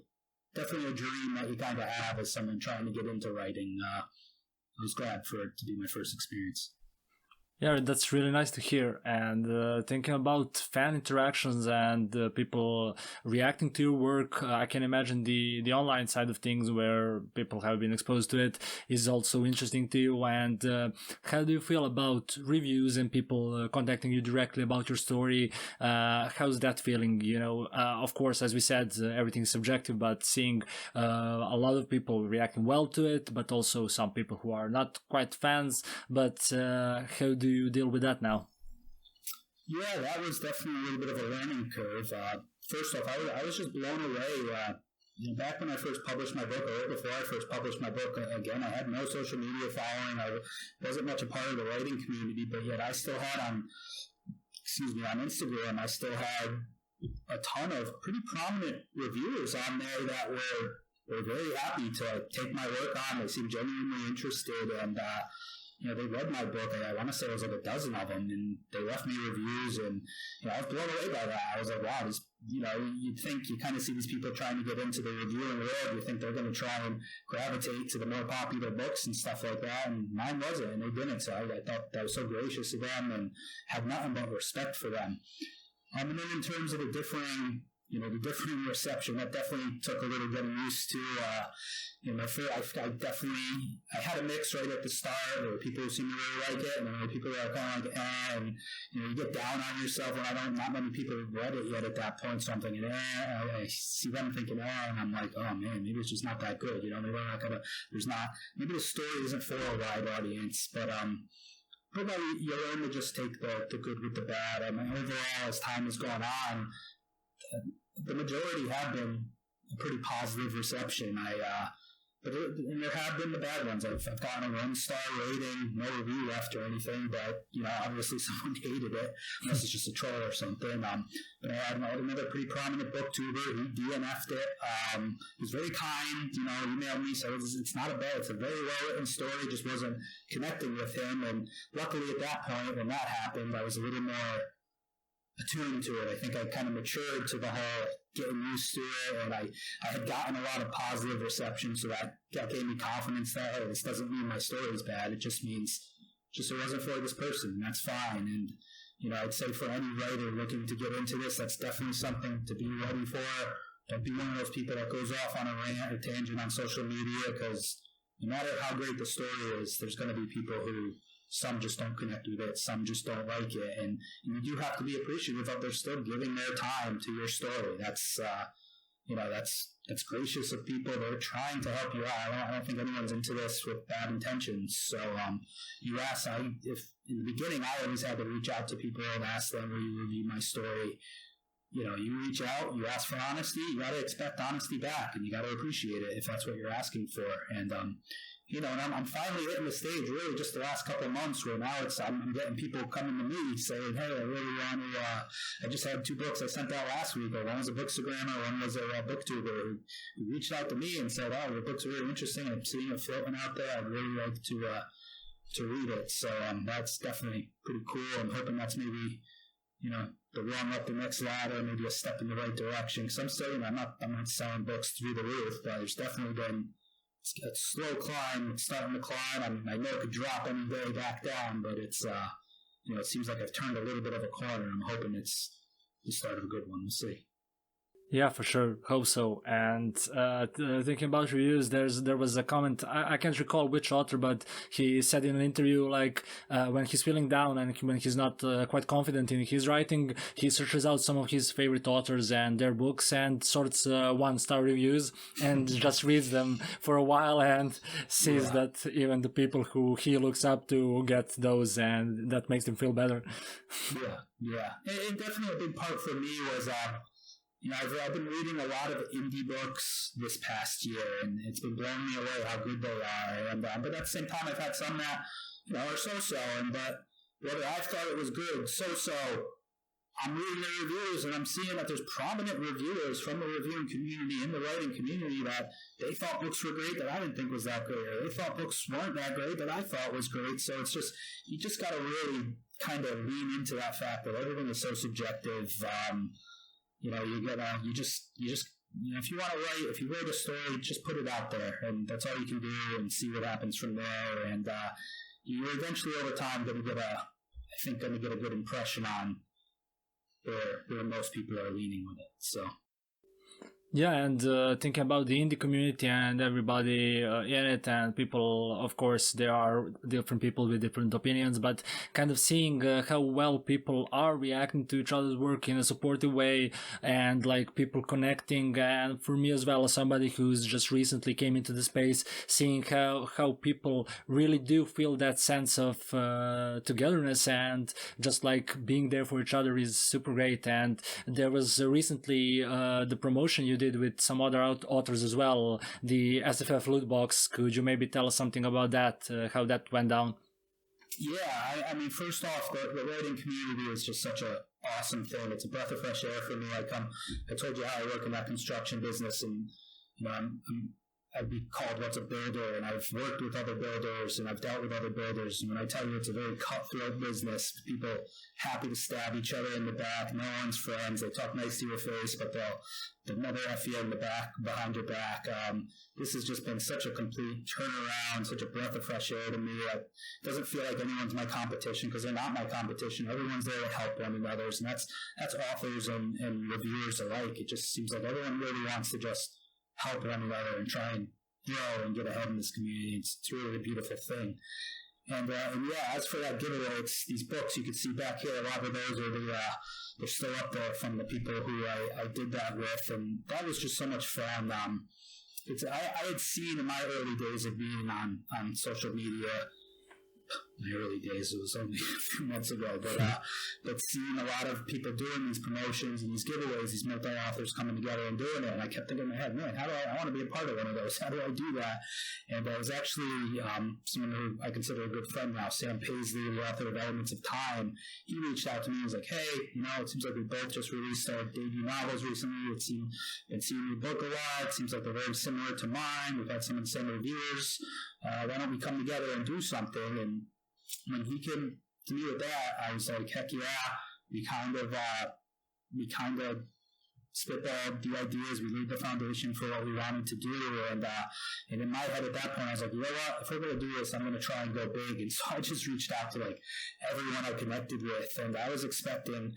Definitely a dream that you kind of have as someone trying to get into writing. I was glad for it to be my first experience. Yeah, that's really nice to hear. And thinking about fan interactions and people reacting to your work, I can imagine the online side of things where people have been exposed to it is also interesting to you. And how do you feel about reviews and people contacting you directly about your story? How's that feeling? You know, of course, as we said, everything is subjective, but seeing a lot of people reacting well to it, but also some people who are not quite fans. But how do you deal with that now? Yeah, that was definitely a little bit of a learning curve. First off, I was just blown away. Back when I first published my book, or right before I first published my book, again, I had no social media following. I wasn't much a part of the writing community, but yet I still had on Instagram, I still had a ton of pretty prominent reviewers on there that were very happy to take my work on. They seemed genuinely interested, and they read my book. I want to say it was like a dozen of them, and they left me reviews, and I was blown away by that. I was like, wow, you'd think you kind of see these people trying to get into the reviewing world. You think they're going to try and gravitate to the more popular books and stuff like that, and mine wasn't, and they didn't. So I thought that was so gracious of them, and had nothing but respect for them. And then in terms of the differing reception, that definitely took a little getting used to. I had a mix right at the start. There were people who seemed to really like it, and then there were people that are kind of like, and you get down on yourself when not many people have read it yet at that point. So I'm thinking, I see them thinking, and I'm like, oh man, maybe it's just not that good. Maybe they're not gonna. Maybe the story isn't for a wide audience, but you learn to just take the good with the bad. Overall, as time has gone on, the majority have been a pretty positive reception. But there have been the bad ones. I've gotten a 1-star rating, no review left or anything, but obviously someone hated it, unless it's just a troll or something. But I had another pretty prominent booktuber who DNF'd it. He was very kind, emailed me, so it's not it's a very well written story, just wasn't connecting with him. And luckily at that point, when that happened, I was a little more attuned to it. I think I kind of matured to the whole getting used to it, and I had gotten a lot of positive reception, so that gave me confidence that, hey, this doesn't mean my story is bad. It just means it wasn't for this person, and that's fine. And I'd say for any writer looking to get into this, that's definitely something to be ready for. Don't be one of those people that goes off on a rant or tangent on social media, because no matter how great the story is, there's going to be people who some just don't connect with it, some just don't like it, and you do have to be appreciative that they're still giving their time to your story. That's that's gracious of people. They're trying to help you out. I don't think anyone's into this with bad intentions. So you ask, if in the beginning I always had to reach out to people and ask them, will you review my story? You reach out, you ask for honesty, you got to expect honesty back, and you got to appreciate it if that's what you're asking for. And and I'm finally hitting the stage, really, just the last couple of months where now I'm getting people coming to me saying, hey, I really want to, I just had 2 books I sent out last week. One was a Bookstagrammer, one was a booktuber who reached out to me and said, oh, your book's really interesting. I'm seeing it floating out there. I'd really like to read it. So that's definitely pretty cool. I'm hoping that's maybe, the rung up the next ladder, maybe a step in the right direction. Because I'm still, I'm not selling books through the roof, but there's definitely been a slow climb. It's starting to climb. I know it could drop any day back down, but it's, it seems like I've turned a little bit of a corner. I'm hoping it's the start of a good one. We'll see. Yeah, for sure. Hope so. And thinking about reviews, there was a comment, I can't recall which author, but he said in an interview, like when he's feeling down and when he's not quite confident in his writing, he searches out some of his favorite authors and their books and sorts 1-star reviews and just reads them for a while and sees that even the people who he looks up to get those, and that makes them feel better. Yeah. And definitely a big part for me was... I've been reading a lot of indie books this past year, and it's been blowing me away how good they are. And but at the same time, I've had some that are so-so, and but whether I thought it was good, so-so, I'm reading the reviews and I'm seeing that there's prominent reviewers from the reviewing community in the writing community that they thought books were great that I didn't think was that great, or they thought books weren't that great that I thought was great. So it's just, you just got to really kind of lean into that fact that everything is so subjective. You know, if you want to write, if you write a story, just put it out there, and that's all you can do, and see what happens from there. And you're eventually over time going to get a good impression on where most people are leaning with it. So. Yeah, and thinking about the indie community and everybody in it, and people, of course, there are different people with different opinions, but kind of seeing how well people are reacting to each other's work in a supportive way, and like people connecting. And for me as well, as somebody who's just recently came into the space, seeing how people really do feel that sense of togetherness and just like being there for each other is super great. And there was recently the promotion you did with some other authors as well, the SFF loot box. Could you maybe tell us something about that, how that went down? Yeah, I mean, first off, the writing community is just such a awesome thing. It's a breath of fresh air for me. I told you how I work in that construction business, and you know, I'd be called what's a builder, and I've worked with other builders, and I've dealt with other builders. And when I tell you it's a very cutthroat business, people happy to stab each other in the back. No one's friends. They talk nice to your face, but they'll never F you in the back, behind your back. This has just been such a complete turnaround, such a breath of fresh air to me. It doesn't feel like anyone's my competition, because they're not my competition. Everyone's there to help one another, and that's authors and reviewers alike. It just seems like everyone really wants to just help one another and try and grow and get ahead in this community. It's really a beautiful thing. And yeah, as for that giveaway, it's these books you can see back here. A lot of those they're still up there from the people who I did that with, and that was just so much fun. I had seen in my early days of being on social media. My early days, it was only a few months ago, but seeing a lot of people doing these promotions and these giveaways, these multi-authors coming together and doing it, and I kept thinking in my head, man, how do I want to be a part of one of those? How do I do that? And I was actually someone who I consider a good friend now, Sam Paisley, the author of Elements of Time. He reached out to me and was like, hey, it seems like we both just released our debut novels recently. It's been seeing your book a lot. It seems like they're very similar to mine. We've had some insane reviews. Why don't we come together and do something? And when he came to me with that, I was like, heck yeah. We kind of spitballed the ideas. We laid the foundation for what we wanted to do. And in my head at that point, I was like, you know what? If we're going to do this, I'm going to try and go big. And so I just reached out to like everyone I connected with. And I was expecting,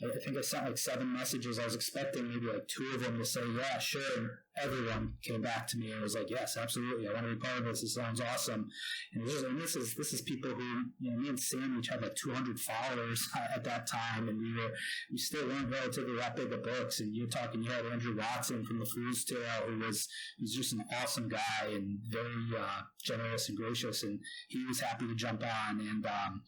I think I sent like 7 messages. I was expecting maybe like 2 of them to say, yeah, sure. And everyone came back to me and was like, yes, absolutely. I want to be part of this. This sounds awesome. And this is people who, me and Sam each had like 200 followers at that time. And we still weren't relatively that big of books. And you had Andrew Watson from The Fool's Tale, who's just an awesome guy and very generous and gracious. And he was happy to jump on. And Ella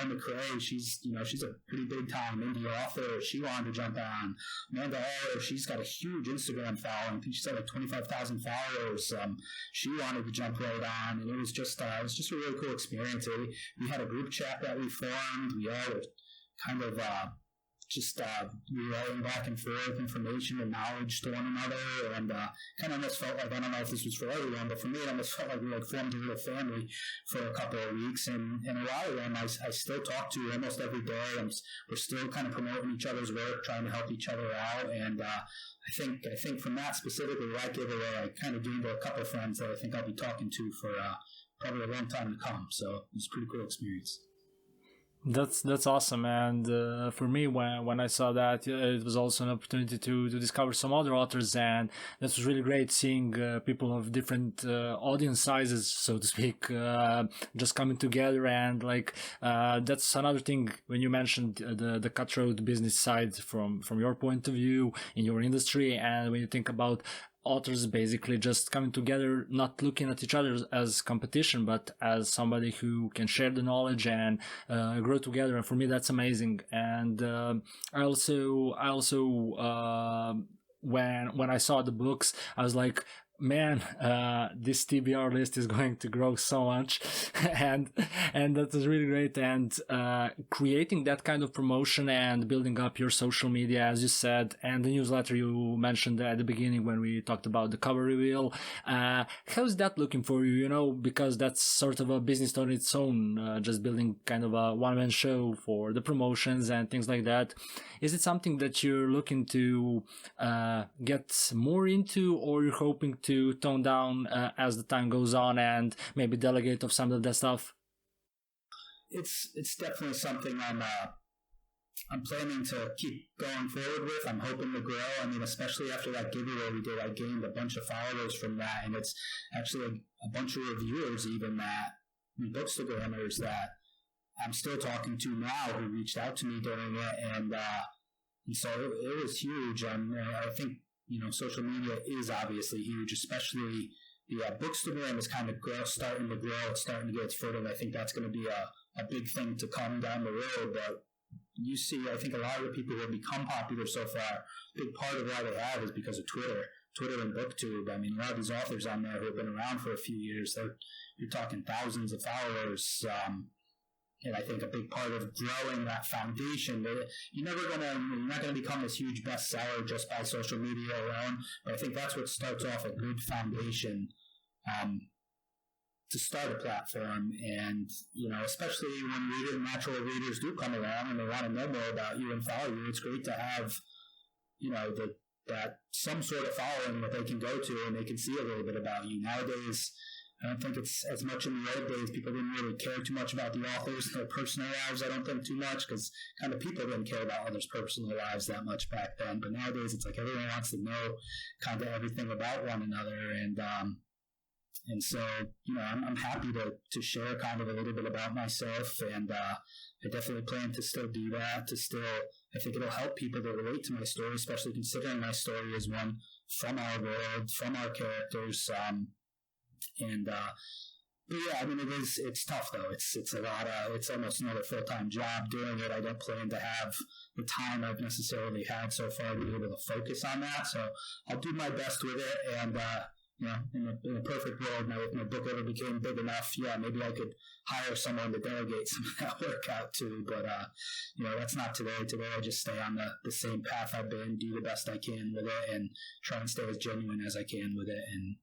McRae, she's a pretty big time indie author. She wanted to jump on. Amanda Aller, she's got a huge Instagram following. I think she's got like 25,000 followers. She wanted to jump right on, and it was just a really cool experience. We had a group chat that we formed. We all were kind of relaying back and forth information and knowledge to one another, and kind of almost felt like, I don't know if this was for everyone, but for me, it almost felt like we formed a little family for a couple of weeks. And a lot of them I still talk to almost every day. We're still kind of promoting each other's work, trying to help each other out. And I think from that specifically, that giveaway, I kind of gained a couple of friends that I think I'll be talking to for probably a long time to come. So it was a pretty cool experience. That's awesome. And for me, when I saw that, it was also an opportunity to discover some other authors, and that was really great seeing people of different audience sizes, so to speak, just coming together. And like that's another thing when you mentioned the cutthroat business side from your point of view in your industry, and when you think about authors basically just coming together, not looking at each other as competition, but as somebody who can share the knowledge and grow together. And for me, that's amazing. And I also when I saw the books, I was like, man, this TBR list is going to grow so much, and that is really great. And creating that kind of promotion and building up your social media, as you said, and the newsletter you mentioned at the beginning when we talked about the cover reveal. How's that looking for you? You know, because that's sort of a business on its own, just building kind of a one-man show for the promotions and things like that. Is it something that you're looking to get more into, or you're hoping to tone down as the time goes on and maybe delegate of some of that stuff? It's definitely something I'm planning to keep going forward with. I'm hoping to grow. I mean, especially after that giveaway we did, I gained a bunch of followers from that, and it's actually a bunch of reviewers, even that bookstagrammers that I'm still talking to now who reached out to me during it, and so it was huge. I think social media is obviously huge, especially the bookstagram is kind of starting to grow. It's starting to get its footing. I think that's going to be a big thing to come down the road, but you see, I think a lot of the people who have become popular so far, a big part of why they have is because of Twitter and BookTube. I mean, a lot of these authors on there who have been around for a few years, you're talking thousands of followers. And I think a big part of growing that foundation, you're not gonna become this huge bestseller just by social media alone. But I think that's what starts off a good foundation to start a platform. And especially when natural readers do come around and they want to know more about you and follow you, it's great to have that some sort of following that they can go to and they can see a little bit about you. Nowadays, I don't think it's as much in the old days. People didn't really care too much about the authors, their personal lives. I don't think too much, because kind of people didn't care about others' personal lives that much back then. But nowadays, it's like everyone wants to know kind of everything about one another. And so, I'm happy to share kind of a little bit about myself. And I definitely plan to still do that, I think it'll help people to relate to my story, especially considering my story is one from our world, from our characters. But yeah, I mean, it's tough though. It's almost another full-time job doing it. I don't plan to have the time I've necessarily had so far to be able to focus on that. So I'll do my best with it. And, in a perfect world, now if my book ever became big enough, yeah, maybe I could hire someone to delegate some of that work out to. But, that's not today. Today I just stay on the same path I've been, do the best I can with it, and try and stay as genuine as I can with it, and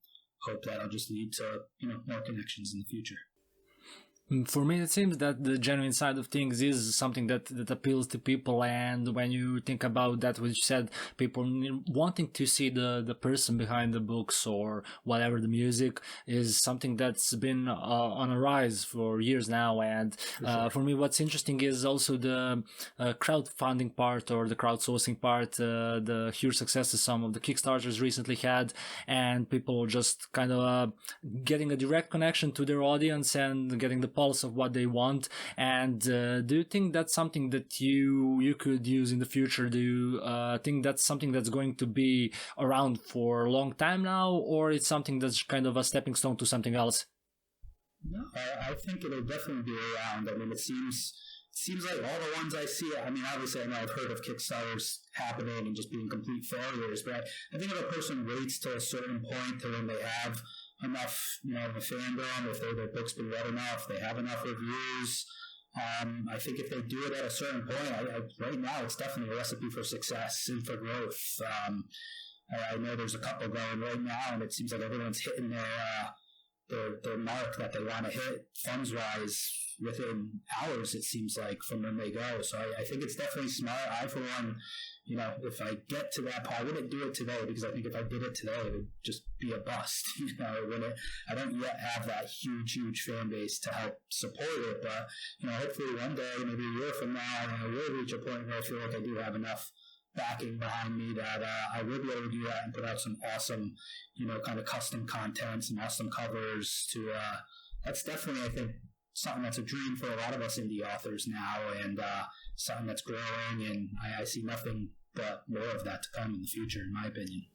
hope that'll just lead to more connections in the future. For me, it seems that the genuine side of things is something that appeals to people. And when you think about that, what you said, people wanting to see the person behind the books or whatever, the music is something that's been on a rise for years now. And for me, what's interesting is also the crowdfunding part or the crowdsourcing part, the huge successes some of the Kickstarters recently had, and people just kind of getting a direct connection to their audience and getting the pulse of what they want. And do you think that's something that you could use in the future? Do you think that's something that's going to be around for a long time now, or it's something that's kind of a stepping stone to something else? No, I think it'll definitely be around. I mean, it seems like all the ones I see, I mean, obviously I know I've heard of Kickstarters happening and just being complete failures, but I think if a person waits to a certain point to when they have enough, of a fandom, if their book's been read enough, they have enough reviews. I think if they do it at a certain point, right now it's definitely a recipe for success and for growth. I know there's a couple going right now, and it seems like everyone's hitting their mark that they want to hit funds-wise within hours, it seems like, from when they go. So I think it's definitely smart. I, for one, if I get to that point, I wouldn't do it today, because I think if I did it today, it would just be a bust. I don't yet have that huge fan base to help support it, but, hopefully one day, maybe a year from now, I will reach a point where I feel like I do have enough backing behind me that I will be able to do that and put out some awesome, kind of custom content, some awesome covers to, that's definitely, I think, something that's a dream for a lot of us indie authors now, and something that's growing, and I see nothing but more of that to come in the future, in my opinion.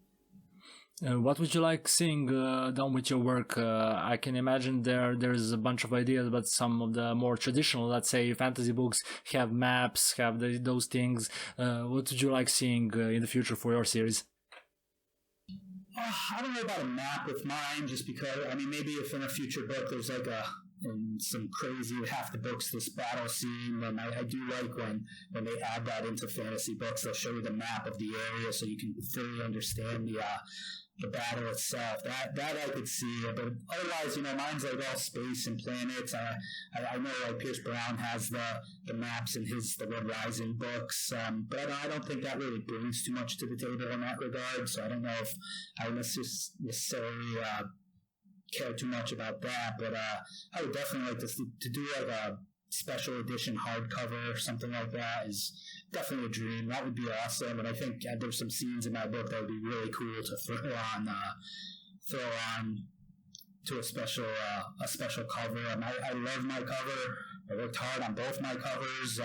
What would you like seeing done with your work? I can imagine there's a bunch of ideas, but some of the more traditional, let's say, fantasy books have maps, have those things. What would you like seeing in the future for your series? I don't know about a map with mine, just because, I mean, maybe if in a future book there's like some crazy, half the book's this battle scene, and I do like when they add that into fantasy books, they'll show you the map of the area so you can fully understand the battle itself. That I could see, but otherwise, mine's like all space and planets. I know like Pierce Brown has the maps in the Red Rising books, but I don't think that really brings too much to the table in that regard. So I don't know if I necessarily care too much about that, but I would definitely like to do like a special edition hardcover or something like that is definitely a dream. That would be awesome, and I think there's some scenes in my book that would be really cool to throw on to a special cover. I love my cover. I worked hard on both my covers.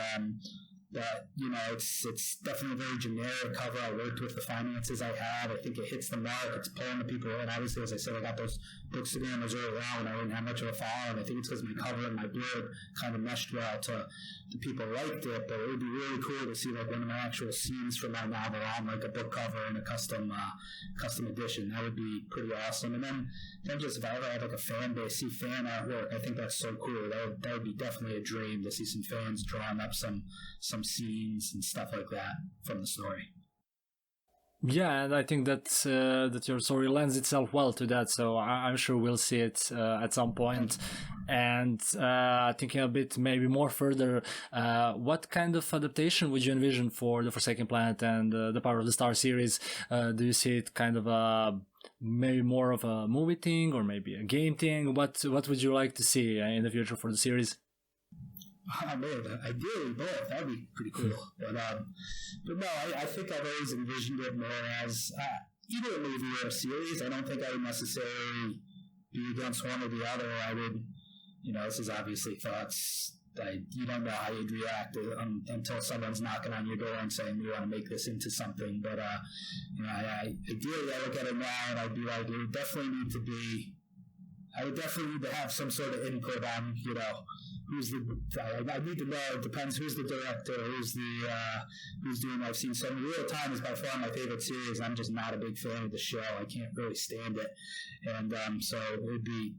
But it's definitely a very generic cover. I worked with the finances I had. I think it hits the mark. It's pulling the people in. Obviously, as I said, I got those books to be on those early on, and I didn't have much of a following. I think it's because my cover and my blurb kind of meshed well to the people liked it. But it would be really cool to see like one of my actual scenes from my novel on like a book cover and a custom edition. That would be pretty awesome. And then just if I ever had like a fan base, see fan artwork, I think that's so cool. That would be definitely a dream to see some fans drawing up some scenes and stuff like that from the story. Yeah, and I think that your story lends itself well to that, so I'm sure we'll see it at some point. And thinking a bit maybe more further, what kind of adaptation would you envision for the Forsaken Planet and the Power of the Star series? Do you see it kind of maybe more of a movie thing or maybe a game thing? What would you like to see in the future for the series? Oh man, ideally both. That'd be pretty cool. But no, I think I've always envisioned it more as either a movie or a series. I don't think I would necessarily be against one or the other. I would, this is obviously thoughts. You don't know how you'd react until someone's knocking on your door and saying, we want to make this into something. But, ideally I look at it now and I'd be like, I would definitely need to have some sort of input on, I need to know, it depends who's the director, who's doing. I've seen some. Real Time is by far my favorite series. I'm just not a big fan of the show. I can't really stand it. And so it would be,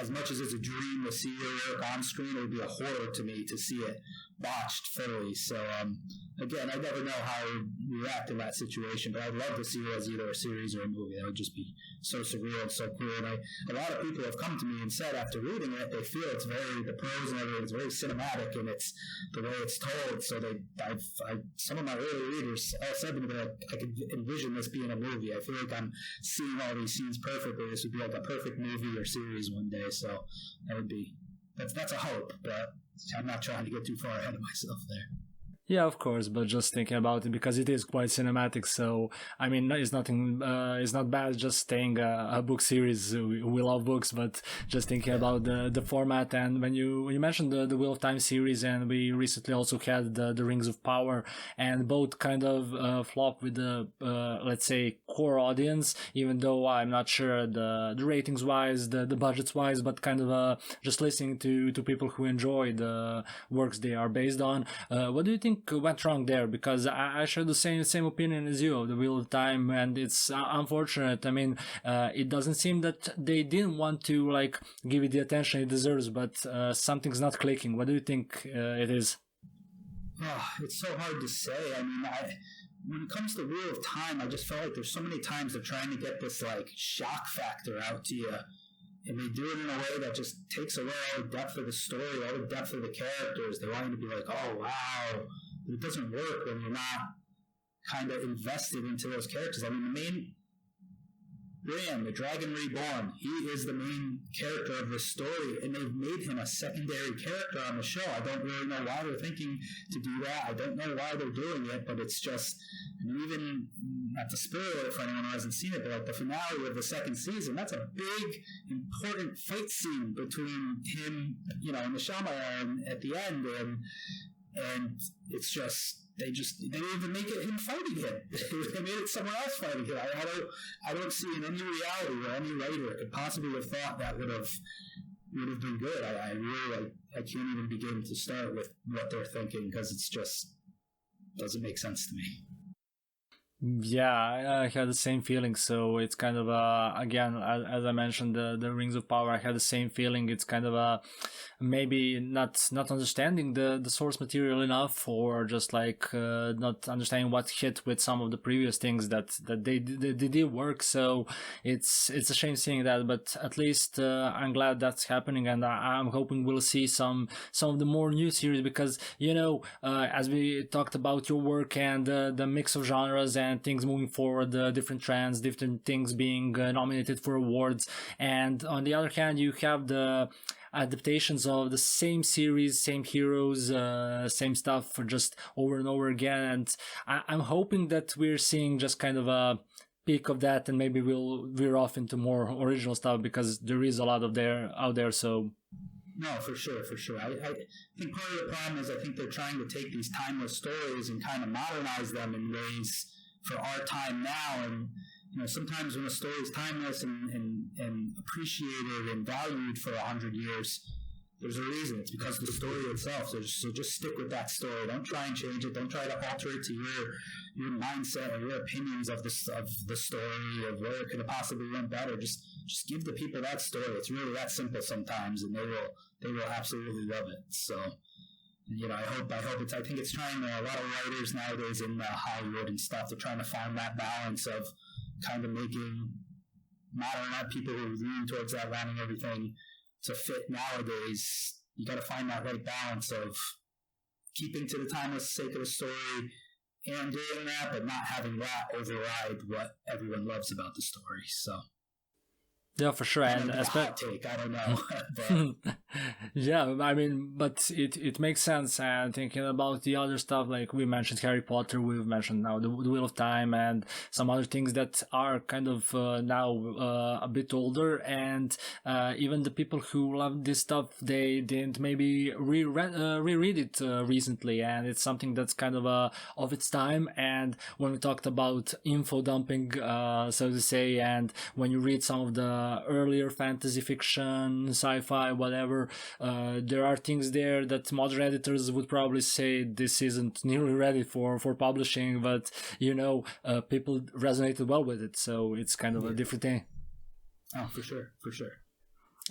as much as it's a dream to see your work on screen, it would be a horror to me to see it botched fully. So again, I never know how I would react in that situation, but I'd love to see it as either a series or a movie. That would just be so surreal and so cool. And a lot of people have come to me and said after reading it, they feel the prose and everything is very cinematic, and it's the way it's told. So some of my early readers all said to me that I could envision this being a movie. I feel like I'm seeing all these scenes perfectly. This would be like a perfect movie or series one day. So that's a hope, but I'm not trying to get too far ahead of myself there. Yeah, of course, but just thinking about it because it is quite cinematic. So I mean, it's not bad just staying a book series. We love books, but just thinking about the format. And when you mentioned the Wheel of Time series, and we recently also had the Rings of Power, and both kind of flop with the let's say core audience. Even though I'm not sure the ratings wise, the budgets wise, but kind of just listening to people who enjoy the works they are based on. What do you think went wrong there? Because I share the same opinion as you of the Wheel of Time, and it's unfortunate. I mean, it doesn't seem that they didn't want to like give it the attention it deserves, but something's not clicking. What do you think it is? Oh, it's so hard to say. I mean, when it comes to Wheel of Time, I just felt like there's so many times they're trying to get this like shock factor out to you. And they do it in a way that just takes away all the depth of the story, all the depth of the characters. They want you to be like, oh, wow. But it doesn't work when you're not kind of invested into those characters. I mean, the main Bran, the Dragon Reborn, he is the main character of this story, and they've made him a secondary character on the show. I don't really know why they're thinking to do that. I don't know why they're doing it, but it's just, even, not to spoil it for anyone who hasn't seen it, but like the finale of the second season, that's a big, important fight scene between him, and the Shaman at the end, and it's just, they didn't even make it him fighting him. They made it someone else fighting him. I don't see in any reality where any writer could possibly have thought that would have been good. I really I can't even begin to start with what they're thinking, because it's just doesn't make sense to me. Yeah, I had the same feeling. So it's kind of again, as I mentioned, the Rings of Power. I had the same feeling. It's kind of maybe not understanding the source material enough, or just like not understanding what hit with some of the previous things that they did work. So it's a shame seeing that, but at least I'm glad that's happening, and I'm hoping we'll see some of the more new series, because as we talked about your work and the mix of genres and things moving forward, different trends, different things being nominated for awards, and on the other hand you have the adaptations of the same series, same heroes, same stuff for just over and over again. And I'm hoping that we're seeing just kind of a peak of that, and maybe we'll veer off into more original stuff, because there is a lot of there out there. So no, for sure, for sure. I think part of the problem is I think they're trying to take these timeless stories and kind of modernize them in ways for our time now. And sometimes when a story is timeless and appreciated and valued for 100 years, there's a reason. It's because of the story itself. So just stick with that story. Don't try and change it. Don't try to alter it to your mindset or your opinions of the story, of where it could have possibly went better. Just give the people that story. It's really that simple sometimes, and they will absolutely love it. So, I think it's trying a lot of writers nowadays in Hollywood and stuff. They're trying to find that balance of kind of making modern people who lean towards that, wanting everything to fit nowadays. You got to find that right balance of keeping to the timeless sake of the story and doing that, but not having that override what everyone loves about the story. So. Yeah, for sure. And hot take, I don't know. But. Yeah, I mean, but it makes sense. And thinking about the other stuff, like we mentioned Harry Potter, we've mentioned now the Wheel of Time, and some other things that are kind of now a bit older. And even the people who love this stuff, they didn't maybe reread it recently, and it's something that's kind of of its time. And when we talked about info dumping, so to say, and when you read some of the earlier fantasy fiction, sci-fi, whatever, there are things there that modern editors would probably say this isn't nearly ready for publishing, but people resonated well with it, so it's kind of a different thing. Oh, for sure.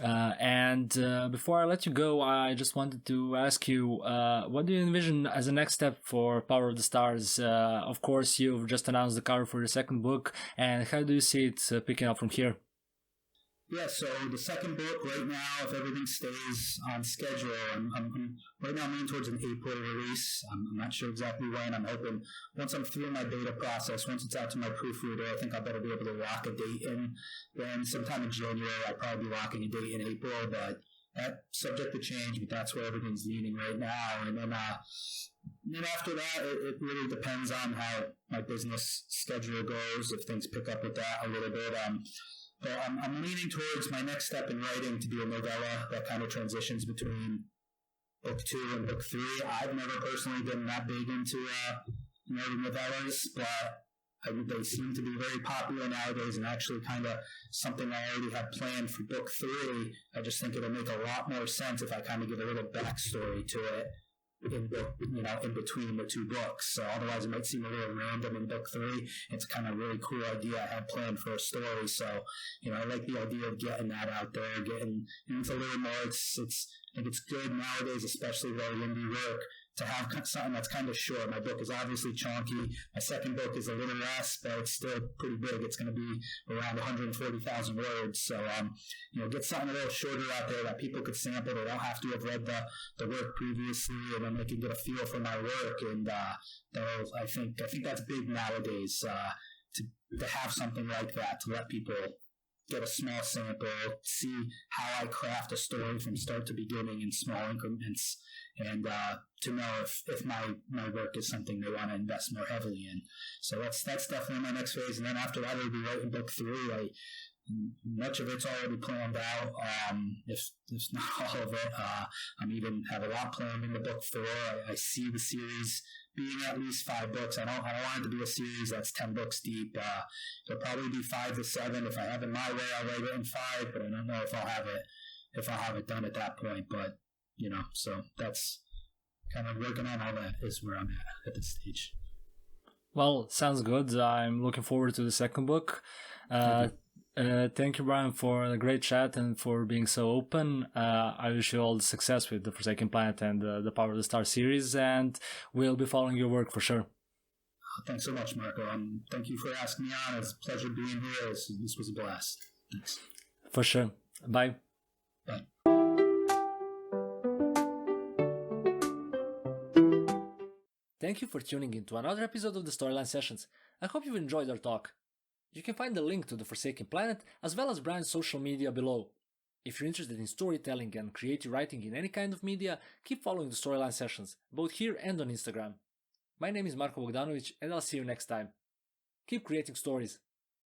And before I let you go, I just wanted to ask you, what do you envision as a next step for Power of the Stars? Of course, you've just announced the cover for your second book, and how do you see it picking up from here? Yeah, so the second book right now, if everything stays on schedule, I'm right now leaning towards an April release. I'm not sure exactly when. I'm hoping once I'm through my beta process, once it's out to my proofreader, I think I'll better be able to lock a date in. Then sometime in January, I'll probably be locking a date in April, but that's subject to change, but that's where everything's leaning right now. And then after that, it really depends on how my business schedule goes, if things pick up with that a little bit. But I'm leaning towards my next step in writing to be a novella that kind of transitions between book 2 and book 3. I've never personally been that big into writing novellas, but they seem to be very popular nowadays, and actually kind of something I already have planned for book 3. I just think it'll make a lot more sense if I kind of give a little backstory to it in between the two books. So otherwise it might seem a little random in book 3. It's kind of a really cool idea I had planned for a story. So, I like the idea of getting that out there, getting into a little more. I think it's good nowadays, especially very indie work, to have something that's kind of short. My book is obviously chunky. My second book is a little less, but it's still pretty big. It's going to be around 140,000 words. So, get something a little shorter out there that people could sample. They don't have to have read the work previously, and then they can get a feel for my work. And I think that's big nowadays, to have something like that, to let people get a small sample, see how I craft a story from start to beginning in small increments, and to know if my work is something they want to invest more heavily in. So that's definitely my next phase. And then after that, I'll be writing book 3. Much of it's already planned out, if not all of it. I'm even have a lot planned into book 4. I see the series being at least 5 books. I don't want it to be a series that's 10 books deep. It'll probably be 5 to 7. If I have it my way, I'll write it in 5, but I don't know if I'll have it done at that point. But so that's kind of working on all that is where I'm at this stage. Well, sounds good. I'm looking forward to the second book. Thank Thank you, Brian, for a great chat and for being so open. I wish you all the success with the Forsaken Planet and the Power of the Star series, and we'll be following your work for sure. Thanks so much, Marco. Thank you for asking me on. It's a pleasure being here. This was a blast. Thanks. For sure. Bye. Bye. Thank you for tuning in to another episode of the Storyline Sessions. I hope you've enjoyed our talk. You can find the link to the Forsaken Planet as well as Brian's social media below. If you're interested in storytelling and creative writing in any kind of media, keep following the Storyline Sessions, both here and on Instagram. My name is Marko Bogdanovic, and I'll see you next time. Keep creating stories.